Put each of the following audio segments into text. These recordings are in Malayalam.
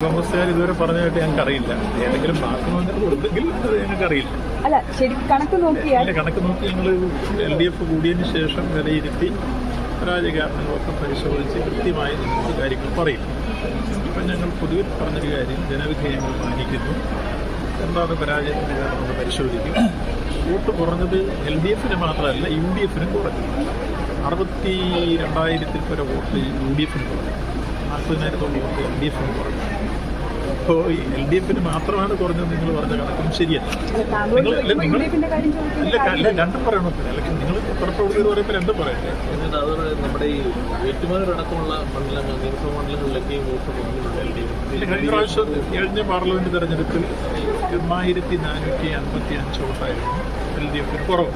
കോൺഗ്രസ്സുകാർ ഇതുവരെ പറഞ്ഞതായിട്ട് ഞങ്ങൾക്കറിയില്ല. ഏതെങ്കിലും മാധ്യമങ്ങൾ കൊടുത്തെങ്കിൽ അത് ഞങ്ങൾക്കറിയില്ല. അല്ല, ശരി കണക്ക് നോക്കിയാൽ കണക്ക് നോക്കി ഞങ്ങൾ LDF കൂടിയതിന് ശേഷം വിലയിരുത്തി പരാജയ കാരണങ്ങളൊക്കെ പരിശോധിച്ച് കൃത്യമായി നമുക്ക് കാര്യങ്ങൾ പറയും. ഇപ്പം ഞങ്ങൾ പൊതുവെ പറഞ്ഞൊരു കാര്യം, ജനവിധേയങ്ങൾ മാനിക്കുന്നു. എന്താണ് പരാജയത്തിൻ്റെ കാരണം നമ്മൾ പരിശോധിക്കും. വോട്ട് കുറഞ്ഞത് LDF മാത്രമല്ല, UDF കുറഞ്ഞു. 62,000 വരെ വോട്ട് UDF കുറഞ്ഞു. 40,000 വോട്ട് LDF കുറഞ്ഞു. അപ്പോൾ LDF മാത്രമാണ് കുറഞ്ഞത് നിങ്ങൾ പറഞ്ഞ കണക്കും ശരിയല്ല. അല്ല, രണ്ടും പറയണം. അല്ലെങ്കിൽ നിങ്ങൾ പത്രപ്രവർത്തകർ പറയുമ്പോൾ രണ്ടും പറയട്ടെ. എന്നിട്ട് അത് നമ്മുടെ ഈ ഏറ്റുമാനൂരടക്കമുള്ള മണ്ഡലങ്ങൾ, നിയമസഭാ മണ്ഡലങ്ങളിലൊക്കെ വോട്ട് കുറഞ്ഞിട്ടുണ്ട്. കഴിഞ്ഞ പാർലമെന്റ് തെരഞ്ഞെടുപ്പിൽ 8,455 വോട്ടായിരുന്നു LDF കുറവ്.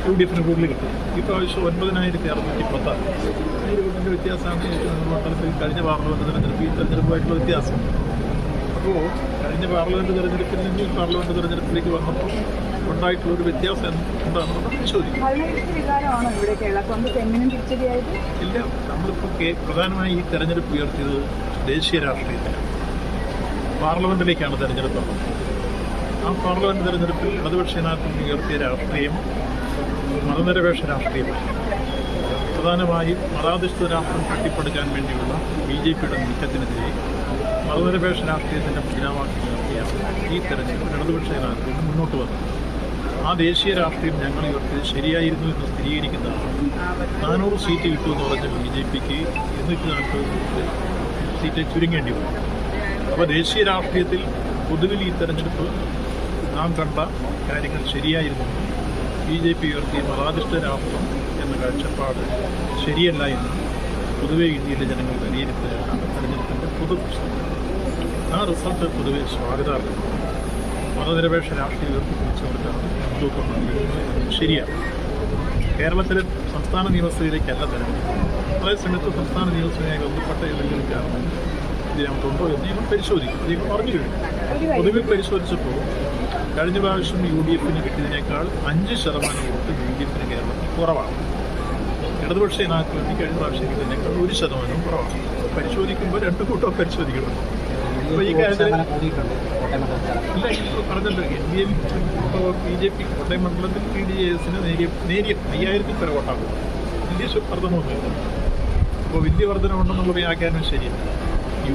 UDF കൂടുതൽ കിട്ടും. ഇപ്രാവശ്യം 9,610. 20 വ്യത്യാസമാണ് മണ്ഡലത്തിൽ കഴിഞ്ഞ പാർലമെന്റ് തെരഞ്ഞെടുപ്പ് ഈ തെരഞ്ഞെടുപ്പുമായിട്ടുള്ള വ്യത്യാസം. അപ്പോൾ കഴിഞ്ഞ പാർലമെന്റ് തെരഞ്ഞെടുപ്പിൽ നിന്ന് ഈ പാർലമെന്റ് തെരഞ്ഞെടുപ്പിലേക്ക് വന്നപ്പോൾ ഉണ്ടായിട്ടുള്ളൊരു വ്യത്യാസം എന്താണെന്ന് പരിശോധിക്കും. ഇല്ല, നമ്മളിപ്പോൾ പ്രധാനമായി ഈ തെരഞ്ഞെടുപ്പ് ഉയർത്തിയത് ദേശീയ രാഷ്ട്രീയത്തിലാണ്. പാർലമെന്റിലേക്കാണ് തെരഞ്ഞെടുപ്പ്. ആ പാർലമെന്റ് തെരഞ്ഞെടുപ്പിൽ പ്രതിപക്ഷ ജനാധിപത്യം ഉയർത്തിയ രാഷ്ട്രീയം മതനിരപേക്ഷ രാഷ്ട്രീയമാണ്. പ്രധാനമായും മതാധിഷ്ഠിത രാഷ്ട്രം കെട്ടിപ്പടുക്കാൻ വേണ്ടിയുള്ള BJPയുടെ നീക്കത്തിനെതിരെ മതനിരപേക്ഷ രാഷ്ട്രീയത്തിൻ്റെ മുദ്രാവാക്യം ഉയർത്തിയാണ് ഈ തെരഞ്ഞെടുപ്പ് ഇടതുപക്ഷ ജനാധിപത്യം മുന്നോട്ട് വന്നത്. ആ ദേശീയ രാഷ്ട്രീയം ഞങ്ങൾ ഉയർത്തിയത് ശരിയായിരുന്നു എന്ന് സ്ഥിരീകരിക്കുന്നതാണ്. 400 സീറ്റ് കിട്ടുമെന്ന് പറഞ്ഞ BJPക്ക് 240 സീറ്റ് ചുരുങ്ങേണ്ടി വന്നു. അപ്പോൾ ദേശീയ രാഷ്ട്രീയത്തിൽ പൊതുവിൽ ഈ തെരഞ്ഞെടുപ്പ് നാം കണ്ട കാര്യങ്ങൾ ശരിയായിരുന്നു. BJP ഉയർത്തിയ മതാധിഷ്ഠിത രാഷ്ട്രം എന്ന കാഴ്ചപ്പാട് ശരിയല്ല എന്ന് പൊതുവെ ഇന്ത്യയിലെ ജനങ്ങൾ വിലയിരുത്തുകയാണ് തെരഞ്ഞെടുപ്പിൻ്റെ പൊതുപ്രശ്നം. ആ റിസൾട്ട് പൊതുവെ സ്വാഗതാർഹം. മതനിരപേക്ഷ രാഷ്ട്രീയം ഉയർത്തിപ്പിടിച്ചവർക്കാണ് മുൻതൂക്കം. ശരിയാണ്. കേരളത്തിലെ സംസ്ഥാന നിയമസഭയിലേക്കല്ല തെരഞ്ഞെടുപ്പ്. അതേസമയത്ത് സംസ്ഥാന നിയമസഭയെ ബന്ധപ്പെട്ട ഏതെങ്കിലും കാരണം ഇതിനകത്തുണ്ടോ എന്ന് ഞങ്ങൾ പരിശോധിക്കും. ഇതിപ്പോൾ പറഞ്ഞു കഴിഞ്ഞു. പൊതുവെ പരിശോധിച്ചപ്പോൾ കഴിഞ്ഞ പ്രാവശ്യം UDFന് കിട്ടിയതിനേക്കാൾ 5% വോട്ട് UDFന് കേരളത്തിൽ കുറവാണ്. ഇടതുപക്ഷ ജനാധിപത്യത്തിന് കഴിഞ്ഞ പ്രാവശ്യം കിട്ടിയതിനേക്കാൾ 1% കുറവാണ്. പരിശോധിക്കുമ്പോൾ രണ്ട് കൂട്ടവും പരിശോധിക്കണം. അപ്പോൾ ഈ കാര്യത്തിൽ ഇല്ല, പറഞ്ഞല്ലോ, ഇന്ത്യയിൽ ഇപ്പോൾ BJP കോട്ടയം മണ്ഡലത്തിൽ PDASന് നേരിയ 5,000 വരെ വോട്ടാകും. വലിയ വർധനമൊന്നുമില്ല. അപ്പോൾ വലിയ വർധനമുണ്ടെന്നുള്ള വ്യാഖ്യാനം ശരിയല്ല.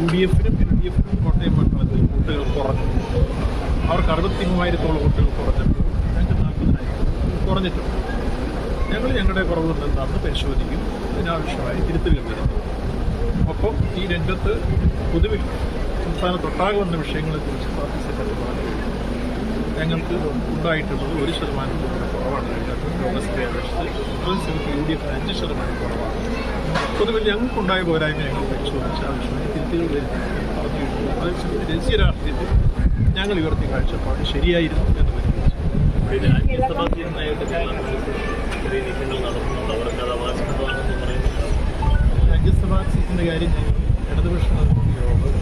UDFനും LDFനും കോട്ടയം മണ്ഡലത്തിൽ വോട്ടുകൾ കുറഞ്ഞു. അവർക്ക് 63,000 വോട്ടുകൾ കുറഞ്ഞപ്പോൾ ഞങ്ങൾക്ക് 40,000 കുറഞ്ഞിട്ടുണ്ട്. ഞങ്ങളുടെ കുറവുകൾ എന്താണെന്ന് പരിശോധിക്കും. ഇതിനാവശ്യമായ തിരുത്തലുകൾ വരുന്നു. ഒപ്പം ഈ രംഗത്ത് പൊതുവിൽ സംസ്ഥാനത്തൊട്ടാകെ വന്ന വിഷയങ്ങളെക്കുറിച്ച് പാർട്ടി സെക്രട്ടറി പറഞ്ഞു. ഞങ്ങൾക്ക് ഉണ്ടായിട്ടുള്ളത് 1% കുറവാണ്. കോൺഗ്രസിനെ അപേക്ഷിച്ച് അതനുസരിച്ച് UDF 5% കുറവാണ്. പൊതുവിൽ ഞങ്ങൾക്കുണ്ടായ പോരായ്മ ഞങ്ങൾ പരിശോധിച്ച് ആവശ്യമായ തിരുത്തലുകൾ വരുന്നു പറഞ്ഞിട്ടുണ്ട്. അതേസമയത്ത് ദേശീയ രാഷ്ട്രീയത്തിൽ ഞങ്ങൾ ഉയർത്തിയ കാഴ്ചപ്പാട് ശരിയായിരുന്നു എന്ന് പരിഗണിച്ചു. രാജ്യസഭാ സീറ്റിൻ്റെ കാര്യം ഇടതുപക്ഷ യോഗം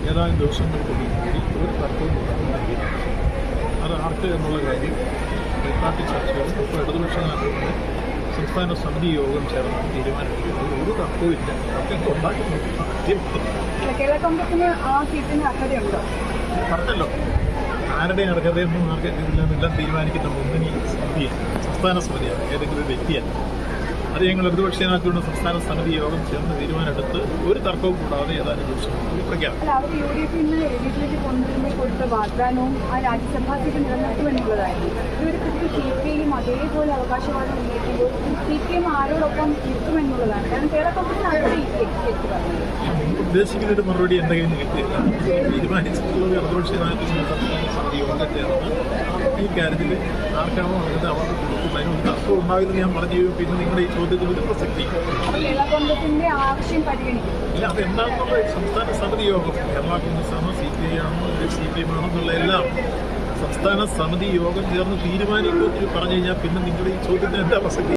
ഏതാനും ദിവസങ്ങൾക്കുള്ളിൽ കൂടി ഒരു തർക്കവും ഉണ്ടാക്കിയിട്ടുണ്ട്. അത് ആർക്ക് എന്നുള്ള കാര്യം പാർട്ടി ചർച്ചകളും ഇപ്പോൾ ഇടതുപക്ഷ സംസ്ഥാന സമിതി യോഗം ചേർന്ന് തീരുമാനിക്കുന്നത് ഒരു തർക്കവുമില്ല. പറഞ്ഞല്ലോ, ആരുടെ അർഹതയെന്നും ആർക്കെല്ലാം തീരുമാനിക്കുന്ന മുന്നണി സമിതിയാണ്, സംസ്ഥാന സമിതിയാണ്, ഏതെങ്കിലും വ്യക്തിയല്ല. അത് ഞങ്ങൾ ഇടതുപക്ഷ ജനാധിപത്യയുടെ സംസ്ഥാന സമിതി യോഗം ചേർന്ന് തീരുമാനമെടുത്ത് ഒരു തർക്കവും കൂടാതെ ഏതാനും ദിവസം പ്രഖ്യാപിക്കും. അതേപോലെ അവകാശവാദം ഉന്നയിക്കുമ്പോൾ CPM ആരോടൊപ്പം നിൽക്കുമെന്നുള്ളതാണ്. കാരണം കേരള ഉദ്ദേശിക്കുന്ന ഒരു മറുപടി എൻ്റെ കയ്യിൽ നിന്ന് കിട്ടിയില്ല. തീരുമാനിച്ചിട്ടുള്ളത് ഇടതുപക്ഷ ജനാധിപത്യത്തിന്റെ സംസ്ഥാന സമിതി യോഗം ചേർന്ന് ഈ കാര്യത്തിൽ ആർക്കാണോ അവർക്ക് അവർക്ക് കൊടുക്കും. അതിനൊരു തർക്കം ഉണ്ടാവില്ലെന്ന് ഞാൻ പറഞ്ഞു. പിന്നെ നിങ്ങളുടെ ഈ ചോദ്യത്തിൽ ഒരു പ്രസക്തി ഇല്ല. അതെന്താണെന്നുള്ള സംസ്ഥാന സമിതി യോഗം കേരള കോൺഗ്രസ് ആണോ CPI ആണോ CPM ആണോ എന്നുള്ള എല്ലാം സംസ്ഥാന സമിതി യോഗം ചേർന്ന് തീരുമാനിക്കുമെന്ന് പറഞ്ഞു കഴിഞ്ഞാൽ പിന്നെ നിങ്ങളുടെ ഈ ചോദ്യത്തിന് എന്താ പ്രസക്തി?